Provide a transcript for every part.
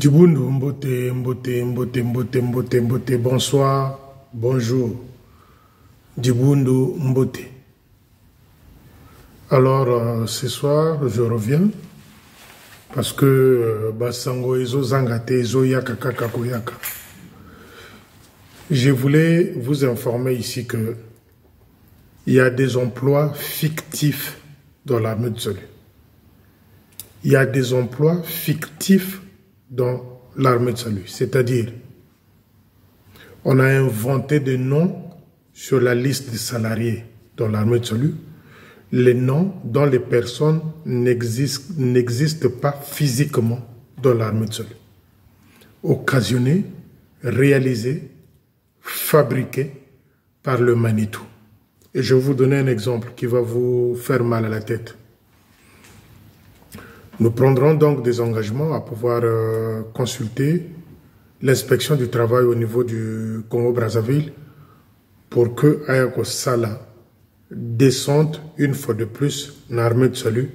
Djibundu, Mbote, Mbote, Mbote, Mbote, Mbote, Mbote, bonsoir, bonjour. Djibundu, Mbote. Alors, ce soir, je reviens parce que Basango Ezo Zangate Ezo Yaka Kakakoyaka. Je voulais vous informer ici que il y a des emplois fictifs dans l'armée de salut. Il y a des emplois fictifs dans l'armée de salut. C'est-à-dire, on a inventé des noms sur la liste des salariés dans l'armée de salut. Les noms dont les personnes n'existent pas physiquement dans l'armée de salut. Occasionnés, réalisés, fabriqués par le Manitou. Et je vais vous donner un exemple qui va vous faire mal à la tête. Nous prendrons donc des engagements à pouvoir consulter l'inspection du travail au niveau du Congo-Brazzaville pour que Ayako Sala descende une fois de plus dans l'armée de salut,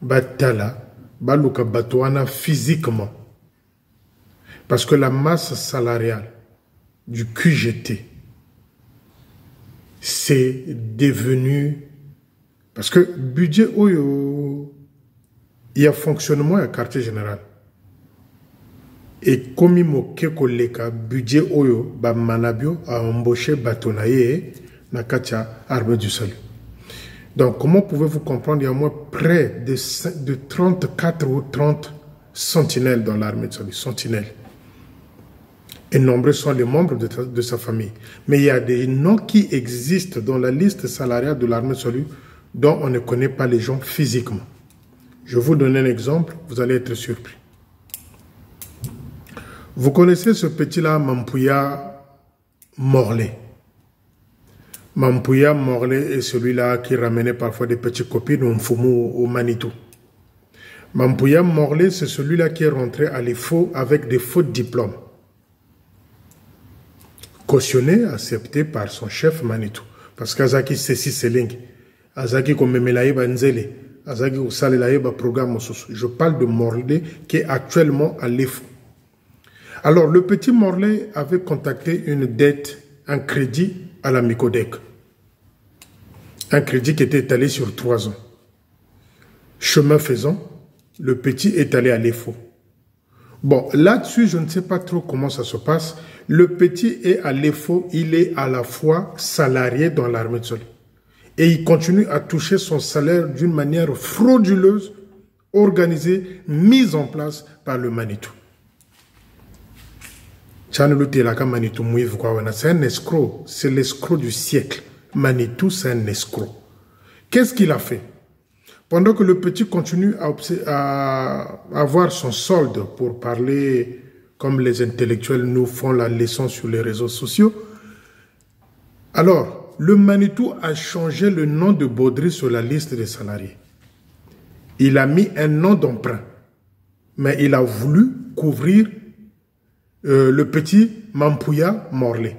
Batala, Baluka Batouana physiquement. Parce que la masse salariale du QGT, c'est devenu... Parce que budget Oyo, il y a fonctionnement à quartier général. Et comme il m'a budget Oyo, Manabio a embauché Batonaye, Nakacha, armée du salut. Donc, comment pouvez-vous comprendre, il y a moins près de 34 ou 30 sentinelles dans l'armée de salut, sentinelles. Et nombreux sont les membres de sa famille. Mais il y a des noms qui existent dans la liste salariale de l'armée de salut dont on ne connaît pas les gens physiquement. Je vais vous donner un exemple, vous allez être surpris. Vous connaissez ce petit-là, Mampouya Morlaix. Mampouya Morlaix est celui-là qui ramenait parfois des petites copines au Mfumu, au Manitou. Mampouya Morlaix, c'est celui-là qui est rentré à l'EFO avec des faux diplômes. Cautionné, accepté par son chef Manitou. Parce qu'Azaki Sessi Seling, Azaki Komemelaïba Nzele, Azaki Osalelaïba Programme Osus. Je parle de Morlaix qui est actuellement à l'EFO. Alors, le petit Morlaix avait contacté une dette, un crédit à la Micodec. Un crédit qui était étalé sur 3 ans. Chemin faisant, le petit est allé à l'EFO. Bon, là-dessus, je ne sais pas trop comment ça se passe. Le petit est à l'EFO, il est à la fois salarié dans l'armée de salut. Et il continue à toucher son salaire d'une manière frauduleuse, organisée, mise en place par le Manitou. C'est un escroc, c'est l'escroc du siècle. Manitou, c'est un escroc. Qu'est-ce qu'il a fait? Pendant que le petit continue à avoir son solde, pour parler comme les intellectuels nous font la leçon sur les réseaux sociaux, alors, le Manitou a changé le nom de Baudry sur la liste des salariés. Il a mis un nom d'emprunt, mais il a voulu couvrir le petit Mampouya Morlaix.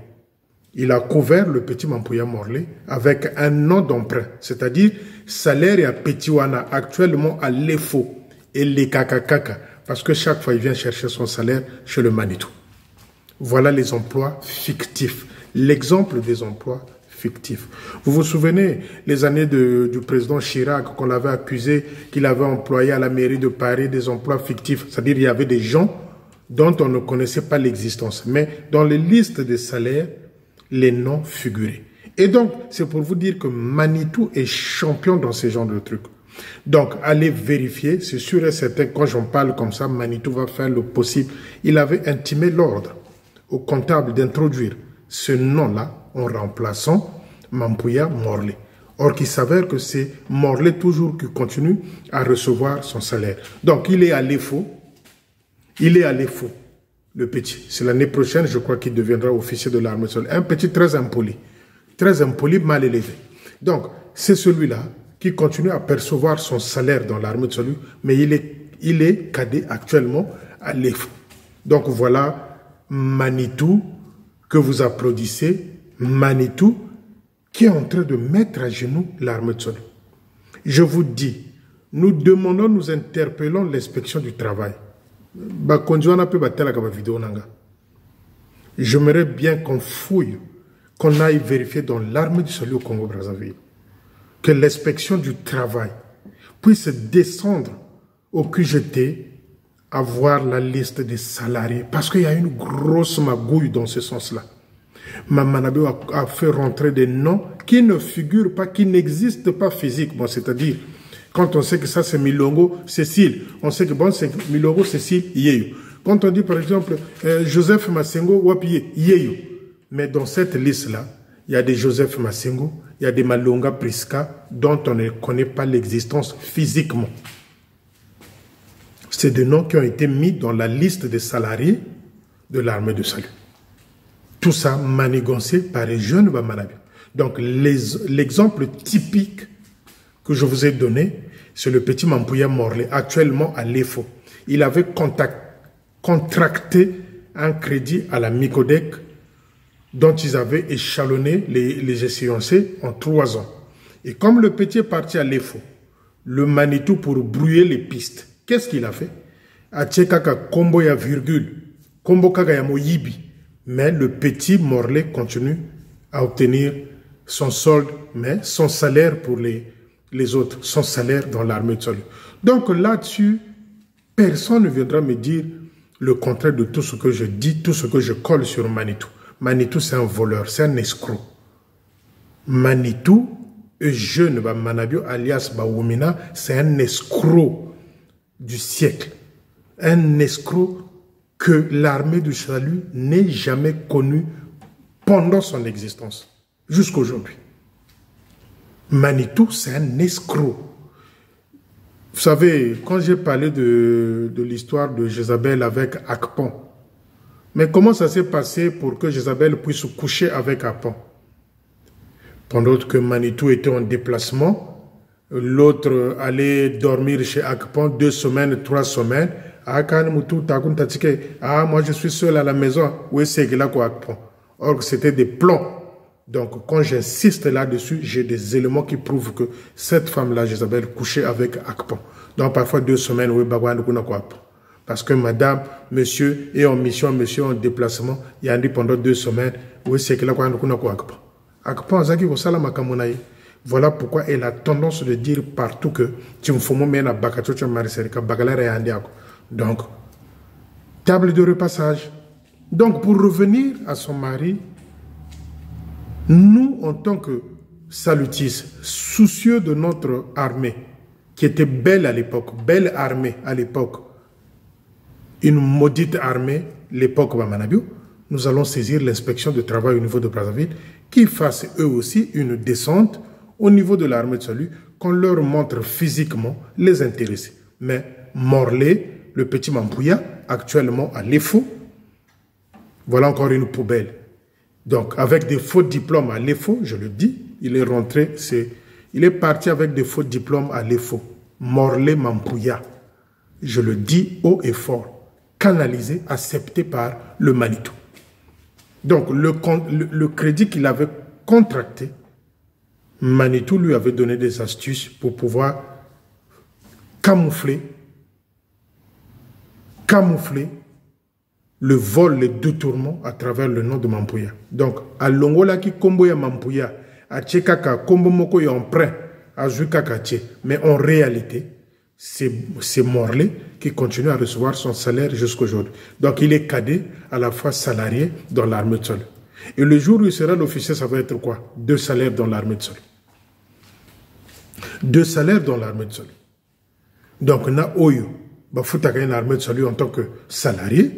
Il a couvert le petit Mampouya Morlaix avec un nom d'emprunt, c'est-à-dire salaire et à Petiwana, actuellement à l'EFO et les Kakakaka, parce que chaque fois il vient chercher son salaire chez le Manitou. Voilà les emplois fictifs, l'exemple des emplois fictifs. Vous vous souvenez les années du président Chirac, qu'on l'avait accusé qu'il avait employé à la mairie de Paris des emplois fictifs, c'est-à-dire il y avait des gens dont on ne connaissait pas l'existence. Mais dans les listes de salaires, les noms figuraient. Et donc, c'est pour vous dire que Manitou est champion dans ce genre de trucs. Donc, allez vérifier, c'est sûr et certain, quand j'en parle comme ça, Manitou va faire le possible. Il avait intimé l'ordre au comptable d'introduire ce nom-là en remplaçant Mampouya Morlaix. Or, qu'il s'avère que c'est Morlaix toujours qui continue à recevoir son salaire. Donc, il est à l'EFO. Il est à l'EFO, le petit. C'est l'année prochaine, je crois qu'il deviendra officier de l'armée de salut. Un petit très impoli, mal élevé. Donc, c'est celui-là qui continue à percevoir son salaire dans l'armée de salut, mais il est cadet actuellement à l'EFO. Donc, voilà Manitou que vous applaudissez, Manitou qui est en train de mettre à genoux l'armée de salut. Je vous dis, nous demandons, nous interpellons l'inspection du travail J'aimerais bien qu'on fouille, qu'on aille vérifier dans l'armée du salut au Congo-Brazzaville, que l'inspection du travail puisse descendre au QGT à voir la liste des salariés, parce qu'il y a une grosse magouille dans ce sens-là. Mamanabio a fait rentrer des noms qui ne figurent pas, qui n'existent pas physiquement, c'est-à-dire, quand on sait que ça c'est Milongo Cécile, on sait que bon c'est Milongo Cécile Yeyo. Quand on dit par exemple Joseph Massengo Wapiye Yeyo, mais dans cette liste-là, il y a des Joseph Massengo, il y a des Malonga Priska dont on ne connaît pas l'existence physiquement. C'est des noms qui ont été mis dans la liste des salariés de l'armée de salut. Tout ça manigancé par les jeunes Bamanabio. Donc l'exemple typique que je vous ai donné, c'est le petit Mampouya Morley, actuellement à l'EFO. Il avait contracté un crédit à la Micodec dont ils avaient échelonné les échéanciers en 3 ans. Et comme le petit est parti à l'EFO, le Manitou pour brouiller les pistes, qu'est-ce qu'il a fait? Atchekaka Kombo ya virgule, Kombo Kaka ya Moyibi. Mais le petit Morley continue à obtenir son solde, mais son salaire pour les autres, son salaire dans l'armée de salut. Donc là-dessus, personne ne viendra me dire le contraire de tout ce que je dis, tout ce que je colle sur Manitou. Manitou, c'est un voleur, c'est un escroc. Manitou, jeune Manabio alias Bawumina, c'est un escroc du siècle. Un escroc que l'armée du salut n'ait jamais connu pendant son existence, jusqu'à aujourd'hui. Manitou, c'est un escroc. Vous savez, quand j'ai parlé de l'histoire de Jézabel avec Akpan, mais comment ça s'est passé pour que Jézabel puisse coucher avec Akpan? Pendant que Manitou était en déplacement, l'autre allait dormir chez Akpan 2 semaines, 3 semaines. Ah, moi je suis seul à la maison. Oui, c'est là quoi Akpan. Or, c'était des plans. Donc, quand j'insiste là-dessus, j'ai des éléments qui prouvent que cette femme-là, Jézabel, couchait avec Akpan. Donc, parfois 2 semaines, oui, parce que madame, monsieur est en mission, monsieur en déplacement, il y a dit pendant 2 semaines, oui, c'est que là, quoi Akpan. Akpan, Zaki, voilà pourquoi elle a tendance de dire partout que tu me fais mon bakacho mariserika bagalare yandiako. Donc, table de repassage. Donc, pour revenir à son mari, nous, en tant que salutistes, soucieux de notre armée, qui était belle à l'époque, belle armée à l'époque, une maudite armée, l'époque Bamanabio, nous allons saisir l'inspection de travail au niveau de Brazzaville, qui fasse eux aussi une descente au niveau de l'armée de salut, qu'on leur montre physiquement les intéressés. Mais Morley, le petit Mampouya, actuellement à l'EFO, voilà encore une poubelle. Donc, avec des faux diplômes à l'EFO, je le dis, il est rentré, il est parti avec des faux diplômes à l'EFO. Morley Mampouya, je le dis haut et fort, canalisé, accepté par le Manitou. Donc, le crédit qu'il avait contracté, Manitou lui avait donné des astuces pour pouvoir camoufler le vol, les détournements à travers le nom de Mampouya. Donc, à Longola qui Kombo ya Mampouya, à Tchekaka, Kombo Moko ya emprunt, à Zukaka Tché. Mais en réalité, c'est Morley qui continue à recevoir son salaire jusqu'aujourd'hui. Donc, il est cadet, à la fois salarié dans l'armée de salut. Et le jour où il sera l'officier, ça va être quoi? 2 salaires dans l'armée de salut. 2 salaires dans l'armée de salut. Donc, na Oyo, bah, foutaka une armée de salut en tant que salarié.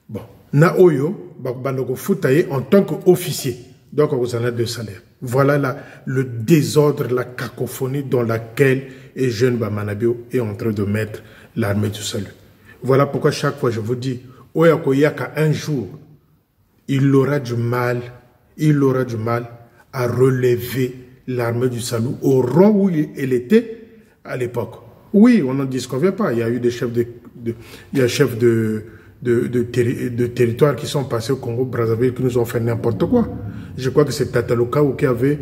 Bon, na Oyo, bah, bandoko foutaye en tant qu'officier. Donc, vous en avez 2 salaires. Voilà là, le désordre, la cacophonie dans laquelle jeune Bamanabio est en train de mettre l'armée du salut. Voilà pourquoi chaque fois je vous dis, Oyakoyaka un jour, il aura du mal à relever l'armée du salut au rang où elle était à l'époque. Oui, on n'en disconvient pas. Il y a eu des chefs de territoire qui sont passés au Congo-Brazzaville qui nous ont fait n'importe quoi. Je crois que c'est Tatalouka qui avait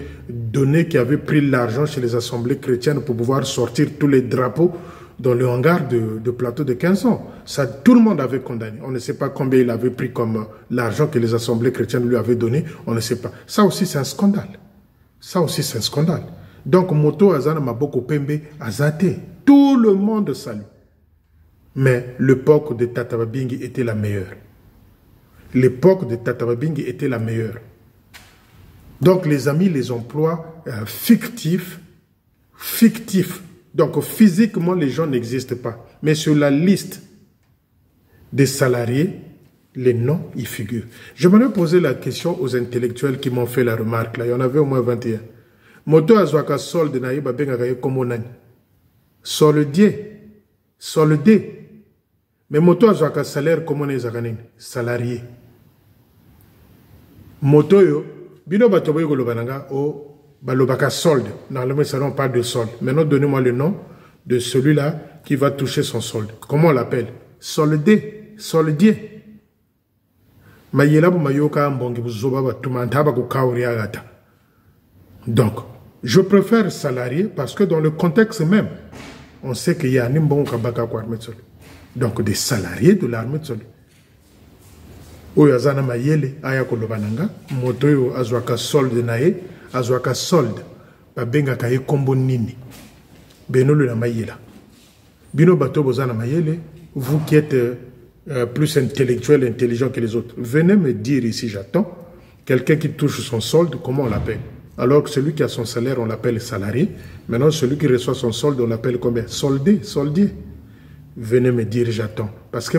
pris l'argent chez les assemblées chrétiennes pour pouvoir sortir tous les drapeaux dans le hangar de plateau de 15 ans. Ça, tout le monde avait condamné. On ne sait pas combien il avait pris comme l'argent que les assemblées chrétiennes lui avaient donné. On ne sait pas. Ça aussi, c'est un scandale. Ça aussi, c'est un scandale. Donc, Moto Azana Maboko Pembe Azate. Tout le monde salue. Mais l'époque de Tata Babingi était la meilleure. L'époque de Tata Babingi était la meilleure. Donc, les amis, les emplois fictifs. Donc, physiquement, les gens n'existent pas. Mais sur la liste des salariés, les noms y figurent. Je m'en poser la question aux intellectuels qui m'ont fait la remarque. Là. Il y en avait au moins 21. Moto Azwaka solde naïba bengagaye komonani. Soldé. Mais moto Azwaka salaire komone zaganine. Salarié. Moto yo, bino batoboy golobananga o balobaka solde. Normalement, ça on parle de solde. Maintenant, donnez-moi le nom de celui-là qui va toucher son solde. Comment on l'appelle? Soldier. Donc, je préfère salarié parce que dans le contexte même, on sait qu'il y a un Nimbon Kabaka kwa armée de sol. Donc, des salariés de l'armée de sol. Oyazana Mayele, Ayako Lobananga, Motoyo Azwaka solde nae, Azwaka solde, Babenga Kaye Kombo Nini, Benolo na Mayela. Bino Bato Bozana Mayele, vous qui êtes plus intellectuel, intelligent que les autres, venez me dire ici, j'attends, quelqu'un qui touche son solde, comment on l'appelle? Alors que celui qui a son salaire, on l'appelle salarié. Maintenant, celui qui reçoit son solde, on l'appelle combien? Soldier. Venez me dire, j'attends. Parce que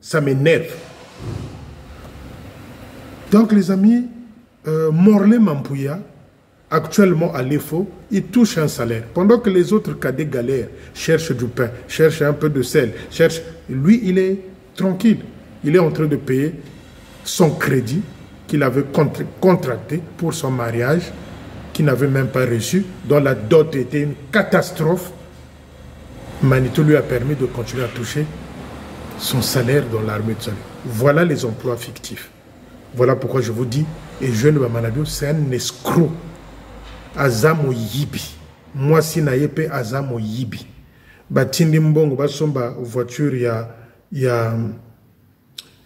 ça m'énerve. Donc, les amis, Morley Mampouya, actuellement à l'EFO, il touche un salaire. Pendant que les autres cadets galèrent, cherchent du pain, cherchent un peu de sel, lui, il est tranquille. Il est en train de payer son crédit qu'il avait contracté pour son mariage, qu'il n'avait même pas reçu, dont la dot était une catastrophe. Manitou lui a permis de continuer à toucher son salaire dans l'armée de salut. Voilà les emplois fictifs. Voilà pourquoi je vous dis, et jeune Bamanado, c'est un escroc. Azamo Yibi. Moi, si naïpe Azamo Yibi. Batindi Mbongo, basomba voiture, il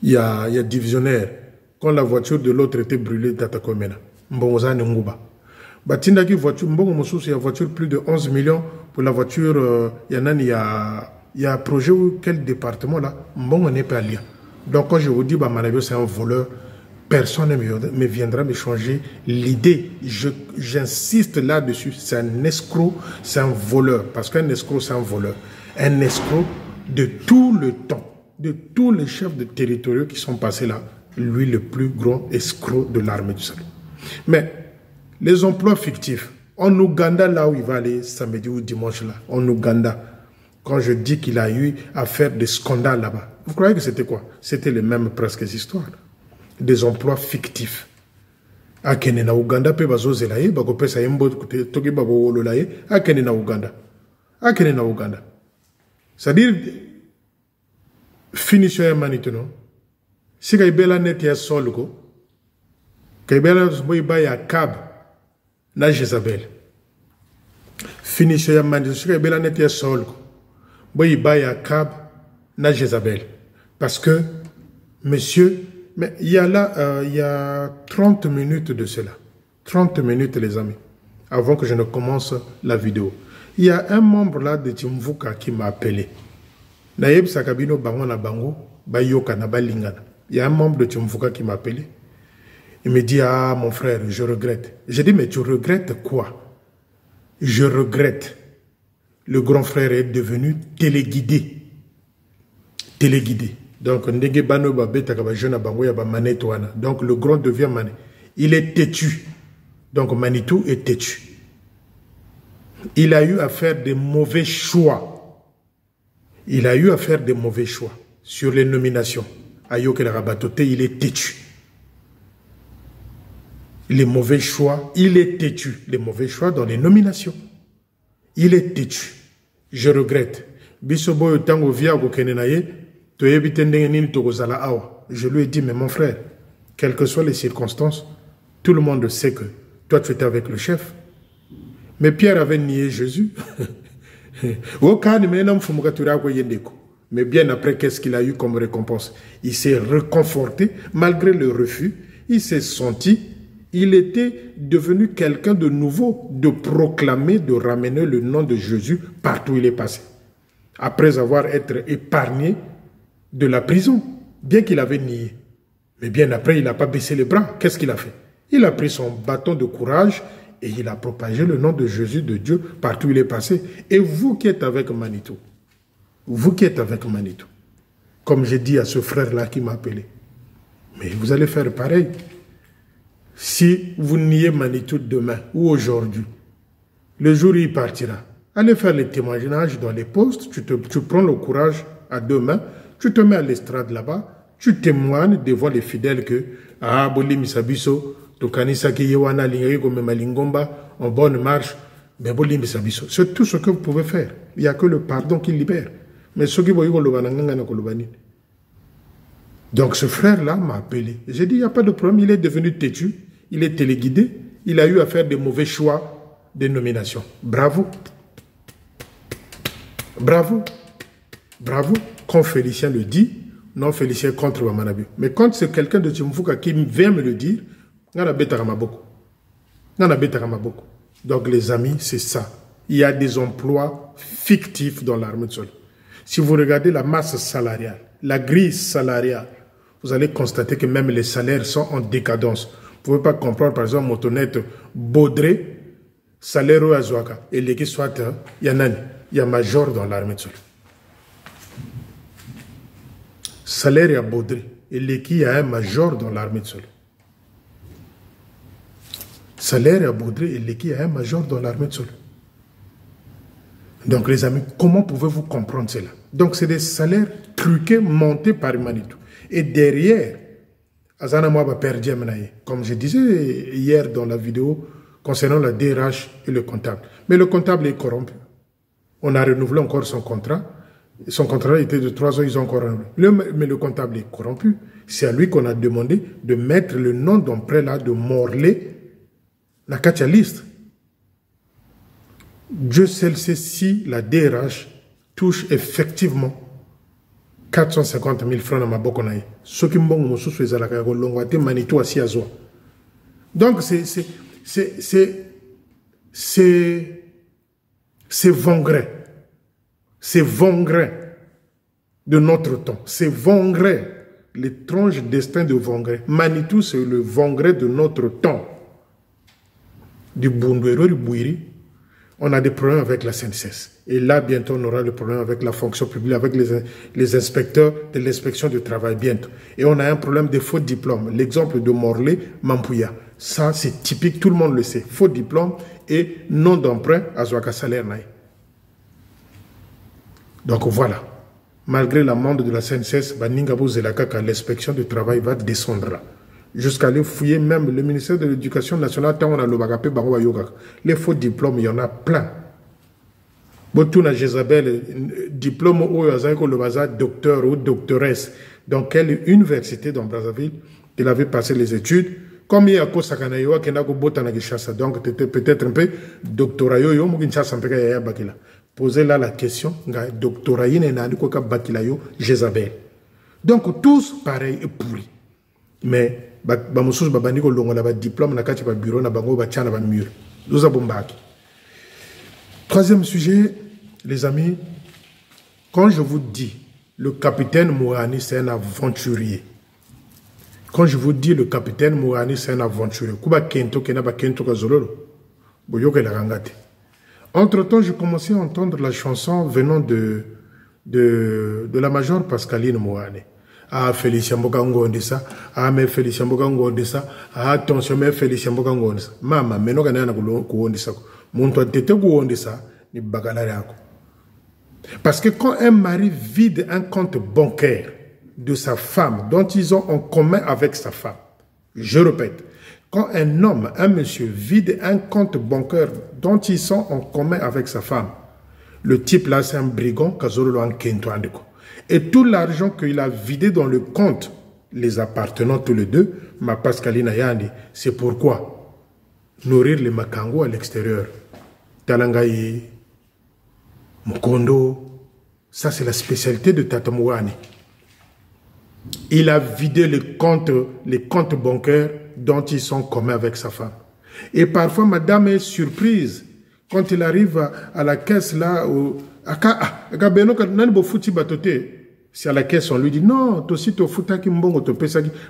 y a divisionnaire. Quand la voiture de l'autre était brûlée, Tatakomena. Mbongoza Nguba. Batinda qui voiture, Mbongo Moussous, il y a voiture plus de 11 millions. Pour la voiture, il y a un projet où quel département là, Mbongo n'est pas lié. Donc quand je vous dis, Bamanabio, c'est un voleur, personne ne me viendra me changer l'idée. J'insiste là-dessus. C'est un escroc, c'est un voleur. Parce qu'un escroc, c'est un voleur. Un escroc de tout le temps, de tous les chefs de territoriaux qui sont passés là. Lui, le plus grand escroc de l'armée du salut. Mais les emplois fictifs, en Ouganda, là où il va aller samedi ou dimanche, là, en Ouganda, quand je dis qu'il a eu à faire des scandales là-bas, vous croyez que c'était quoi? C'était les mêmes presque histoires. Des emplois fictifs. Akene na Ouganda pe bazozelaye, bakopesa yembo toki babo wololaye, akene na Ouganda. Akene na Ouganda. C'est-à-dire, finition ya manitono. Si kaibela net ya solgo, kaibela boiba ya cab na Jezabel. Finition ya manitono, si kaibela net ya solgo, boiba ya cab na Jezabel. Parce que, monsieur, mais il y a là, il y a 30 minutes de cela. 30 minutes, les amis, avant que je ne commence la vidéo. Il y a un membre là de Timvuka qui m'a appelé. Naïb Sakabino Bango na Bango, Bayoka na Balingana. Il y a un membre de Timvuka qui m'a appelé. Il me dit, ah mon frère, je regrette. J'ai dit, mais tu regrettes quoi? Je regrette. Le grand frère est devenu téléguidé. Téléguidé. Donc, donc le grand devient mané. Il est têtu. Donc Manitou est têtu. Il a eu à faire des mauvais choix. Il a eu à faire des mauvais choix sur les nominations. Ayoke la Rabatote, il est têtu. Les mauvais choix, il est têtu. Les mauvais choix dans les nominations. Il est têtu. Je regrette. Bisobo Tango Viago Kenenaye. Je lui ai dit, mais mon frère, quelles que soient les circonstances, tout le monde sait que toi tu étais avec le chef, Mais Pierre avait nié Jésus. Mais bien après, qu'est-ce qu'il a eu comme récompense? Il s'est réconforté malgré le refus. Il s'est senti, il était devenu quelqu'un de nouveau, de proclamer, de ramener le nom de Jésus partout où il est passé. Après avoir été épargné de la prison, bien qu'il avait nié. Mais bien après, il n'a pas baissé les bras. Qu'est-ce qu'il a fait? Il a pris son bâton de courage et il a propagé le nom de Jésus, de Dieu, partout où il est passé. Et vous qui êtes avec Manitou, vous qui êtes avec Manitou, comme j'ai dit à ce frère-là qui m'a appelé, mais vous allez faire pareil. Si vous niez Manitou demain ou aujourd'hui, le jour où il partira, allez faire les témoignages dans les postes, tu prends le courage à deux mains, tu te mets à l'estrade là-bas, tu témoignes devant les fidèles que ah boli misabiso to kanisa ki yewana lingi comme malingomba en bonne marche mais boli misabiso. C'est tout ce que vous pouvez faire. Il n'y a que le pardon qui libère. Mais ce qui donc ce frère-là m'a appelé. J'ai dit il n'y a pas de problème, il est devenu têtu, il est téléguidé, il a eu à faire des mauvais choix de nomination. Bravo. Bravo. Bravo. Quand Félicien le dit, non Félicien contre Wamanabi. Mais quand c'est quelqu'un de Tchimfouka qui vient me le dire, donc les amis, c'est ça. Il y a des emplois fictifs dans l'armée de sol. Si vous regardez la masse salariale, la grille salariale, vous allez constater que même les salaires sont en décadence. Vous ne pouvez pas comprendre, par exemple, Motonette Baudré, salaire au Azouaka, et les qui soit, il y a major dans l'armée de sol. Salaire à Baudré, et les qui a un major dans l'armée de sol. Salaire à Baudré, et les qui a un major dans l'armée de sol. Donc les amis, comment pouvez-vous comprendre cela? Donc c'est des salaires truqués, montés par Manitou. Et derrière, comme je disais hier dans la vidéo concernant la DRH et le comptable. Mais le comptable est corrompu. On a renouvelé encore son contrat. Son contrat était de 3 ans, ils ont encore renouvelé. Mais le comptable est corrompu. C'est à lui qu'on a demandé de mettre le nom d'emprunt là de Morlaix, la liste. Dieu seul sait si la DRH touche effectivement 450 000 francs dans ma bokonaï. Ce qui m'ont mon sous les alaka longwate Manitou assis à Zoa. Donc c'est vongrais. C'est vongrais de notre temps. C'est vongrais. L'étrange destin de Vongrais. Manitou, c'est le Vongrais de notre temps. Du Bundouero, du Bouiri. On a des problèmes avec la CNCS. Et là, bientôt, on aura le problème avec la fonction publique, avec les inspecteurs de l'inspection du travail, bientôt. Et on a un problème de faux diplômes. L'exemple de Morlaix, Mampouya. Ça, c'est typique, tout le monde le sait. Faux diplôme et nom d'emprunt à Zouaka Salaire Naï. Donc voilà. Malgré l'amende de la CNCS, Baningabo Zelaka, l'inspection du travail va descendre. Jusqu'à aller fouiller même le ministère de l'Éducation nationale, tant on a le bagapé, les faux diplômes, il y en a plein. Botouna Jézabel, diplôme au le bazar, docteur ou doctoresse. Dans quelle université dans Brazzaville il avait passé les études? Comme il y a un Sakanayo, qui n'a pas de donc peut-être un peu doctorat, yo, Muginchasa, un peu bakila. Posez là la question, doctorat, il n'a pas bakila yo, Jézabel. Donc tous pareil et pourris. Mais bamusous babani ko longo la ba diplôme na kati ba bureau na bango ba tchana ba mur. Nous avons baki. Troisième sujet, les amis, quand je vous dis le capitaine Mourani c'est un aventurier. Quand je vous dis le capitaine Mourani c'est un aventurier. Kuba kento kena ba kento ka zololo. Boyo ke la rangate. Entre-temps, j'ai commencé à entendre la chanson venant de la major Pascaline Mourani. Ah, Félicien Bokango de ça. Ah, mais Félicien Bokango de ça. Ah, attention, mais Félicien Bokango de ça. Maman, mais non, on a de ça. Mon toit tete de ça. Ni bagalare. Parce que quand un mari vide un compte bancaire de sa femme, dont ils ont en commun avec sa femme, je répète, quand un homme, un monsieur, vide un compte bancaire dont ils sont en commun avec sa femme, le type là, c'est un brigand, Kazolo en Kento Andeko. Et tout l'argent qu'il a vidé dans le compte, les appartenant tous les deux, ma Pascaline Ayandi, c'est pourquoi nourrir les Makango à l'extérieur. Talangaye, Mukondo. Ça, c'est la spécialité de Tata Mourani. Il a vidé les comptes bancaires dont ils sont communs avec sa femme. Et parfois, madame est surprise quand il arrive à la caisse là, c'est à la caisse, on lui dit non, toi aussi, tu as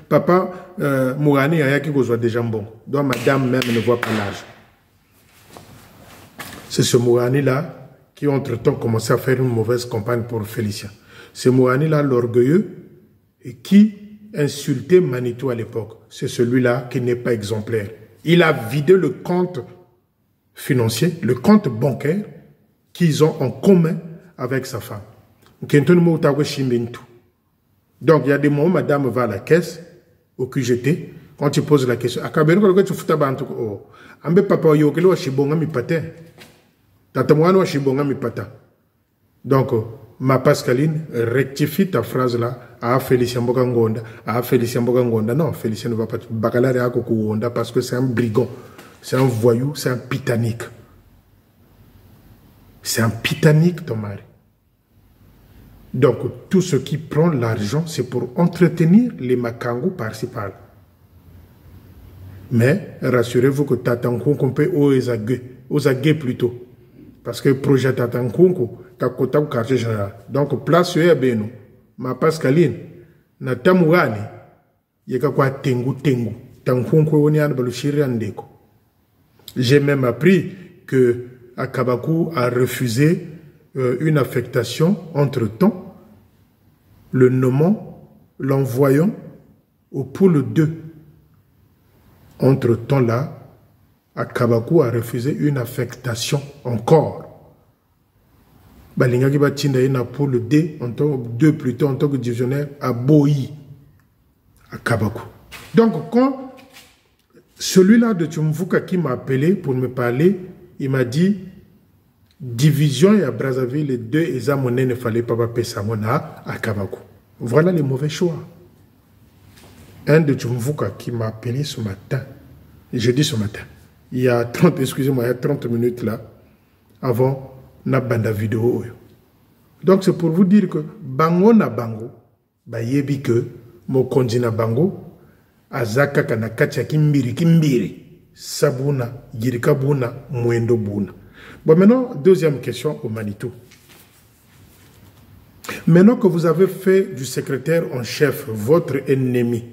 papa Mourani a qui soit déjà bon. Donc, madame même ne voit pas l'âge. C'est ce Mourani là qui entre-temps commençait à faire une mauvaise campagne pour Félicien. C'est Mourani là, l'orgueilleux, et qui insultait Manitou à l'époque. C'est celui-là qui n'est pas exemplaire. Il a vidé le compte financier, le compte bancaire qu'ils ont en commun avec sa femme. Donc, il y a des moments où madame va à la caisse, au QGT, quand tu poses la question, donc, ma Pascaline, rectifie ta phrase là. Ah, Félicien Bogangonda. Ah, Félicien Bogangonda. Non, Félicien ne va pas. Bakalare à Kokuonda parce que c'est un brigand. C'est un voyou, c'est un pitanique. C'est un pitanique, ton mari. Donc, tout ce qui prend l'argent, c'est pour entretenir les makangou par-ci par-là. Mais, rassurez-vous que Tatankou, qu'on peut aux aguets plutôt. Parce que le projet Tatankou, Kakota ou quartier général. Donc, place sur Beno, ma Pascaline, na Tamouani, Yekakwa Tengu. Tankunko Onian Balushiri Andeko. J'ai même appris que Akabakou a refusé une affectation entre-temps, le nommant, l'envoyant au pôle 2. Entre-temps là, Akabakou a refusé une affectation encore. Balingaki Batinda na pôle 2, en tant que 2 plutôt en tant que divisionnaire à Boyi, à Kabakou. Donc quand celui-là de Tchumvuka qui m'a appelé pour me parler, il m'a dit division et à Brazzaville, les deux examens ne fallait pas passer Samona à Kabakou. Voilà les mauvais choix. Un de Tchumvuka qui m'a appelé ce matin, jeudi ce matin, il y a 30 minutes là, avant na banda vidéo. Donc c'est pour vous dire que bango na bango, ba yebi que mo konji na bango, azaka kana kacha kimbiri, sabuna, yirika buna, muendo buna. Bon maintenant, deuxième question au Manitou. Maintenant que vous avez fait du secrétaire en chef votre ennemi,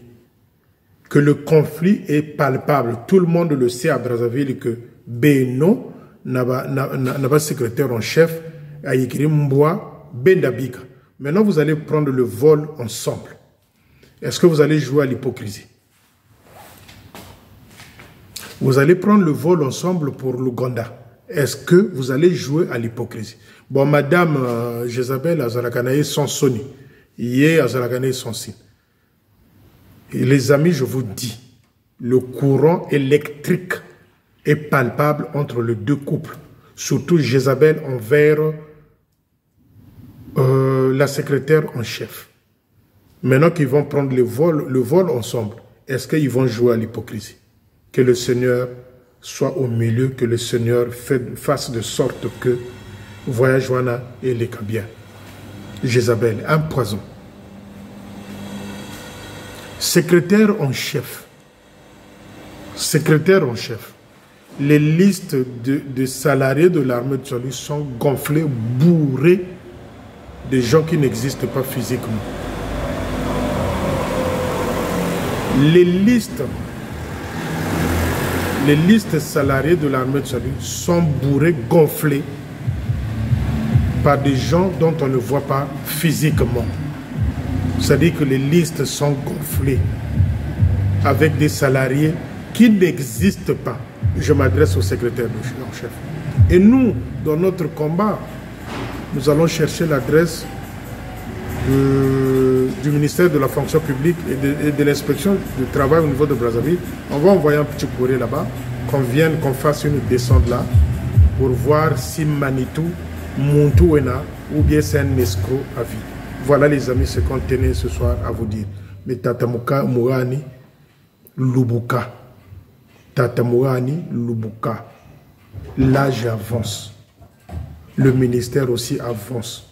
que le conflit est palpable, tout le monde le sait à Brazzaville que Beno n'a pas secrétaire en chef à écrire Mboua Bendabika. Maintenant, vous allez prendre le vol ensemble. Est-ce que vous allez jouer à l'hypocrisie? Vous allez prendre le vol ensemble pour l'Ouganda. Est-ce que vous allez jouer à l'hypocrisie? Bon, madame Jézabel Azarakanaye sans Sony. Hier, Azarakanaye sans Sin. Et les amis, je vous dis, le courant électrique est palpable entre les deux couples, surtout Jézabel envers la secrétaire en chef. Maintenant qu'ils vont prendre le vol ensemble, est-ce qu'ils vont jouer à l'hypocrisie? Que le Seigneur soit au milieu, que le Seigneur fasse de sorte que voyage Wana et les Kabia. Jézabel, un poison. Secrétaire en chef. Secrétaire en chef. Les listes de salariés de l'armée de salut sont gonflées, bourrées de gens qui n'existent pas physiquement. Les listes salariés de l'armée de salut sont bourrées, gonflées par des gens dont on ne voit pas physiquement. C'est-à-dire que les listes sont gonflées avec des salariés qui n'existent pas. Je m'adresse au secrétaire en chef. Et nous, dans notre combat, nous allons chercher l'adresse du ministère de la fonction publique et de l'inspection du travail au niveau de Brazzaville. On va envoyer un petit courrier là-bas, qu'on fasse une descente là, pour voir si Manitou, Montouena, ou bien c'est un escroc à vie. Voilà les amis, ce qu'on tenait ce soir à vous dire. Mais Tatamuka Mourani Lubuka. Tata Mourani Lubuka. L'âge avance. Le ministère aussi avance.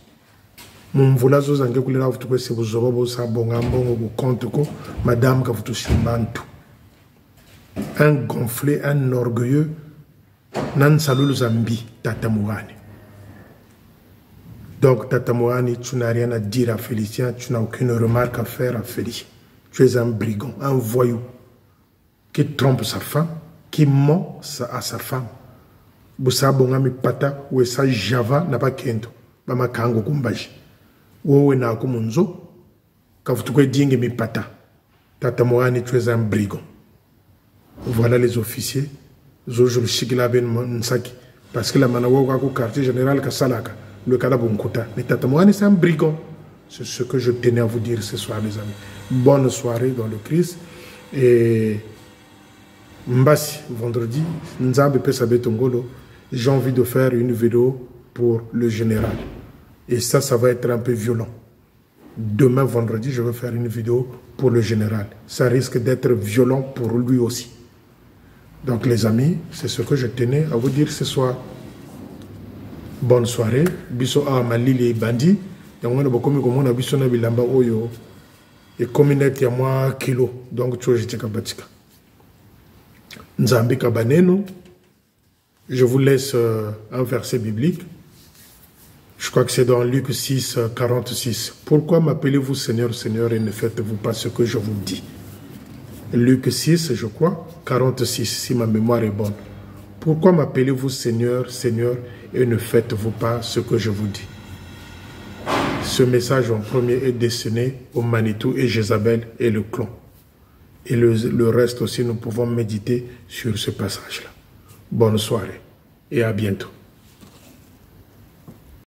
Mumvula zozange kulera vutukwe sebuzoba bosa bonga mbongo bu compte ko madame ka vutushimantu. Un gonflé, un orgueilleux nan salulu zambi Tata Mouhani. Donc Tata Mouhani, tu n'as rien à dire à Félicien, tu n'as aucune remarque à faire à Félicien. Tu es un brigand, un voyou qui trompe sa femme, qui ment à sa femme. Busa bonga mi pata ou sa java n'a pas kendo, bama kango kumbaji. Wowe na kumunzo, kavutukwe dingue mi pata. Tata Mouhani, tu es un brigand. Voilà les officiers. Zojo le shikila ben nsaki. Parce que la manawa au quartier général Kassalaka, le Kalabunkuta. Mais Tata Mouhani, c'est un brigand. C'est ce que je tenais à vous dire ce soir, les amis. Bonne soirée dans le Christ. Et Mbassi, vendredi, Nzambe Pesabe Tongolo, j'ai envie de faire une vidéo pour le général. Et ça va être un peu violent. Demain, vendredi, je vais faire une vidéo pour le général. Ça risque d'être violent pour lui aussi. Donc, les amis, c'est ce que je tenais à vous dire ce soir. Bonne soirée. Biso a malili bandi. Yangwana bokomi komona biso na bilamba oyo. Et communette ya moi kilo. Donc, tu vois, j'étais kabatika. Nzambi kabaneno. Je vous laisse un verset biblique. Je crois que c'est dans Luc 6, 46. Pourquoi m'appelez-vous Seigneur, Seigneur, et ne faites-vous pas ce que je vous dis? Luc 6, je crois, 46, si ma mémoire est bonne. Pourquoi m'appelez-vous Seigneur, Seigneur, et ne faites-vous pas ce que je vous dis? Ce message en premier est destiné au Manitou et Jézabel et le clan. Et le reste aussi, nous pouvons méditer sur ce passage-là. Bonne soirée et à bientôt.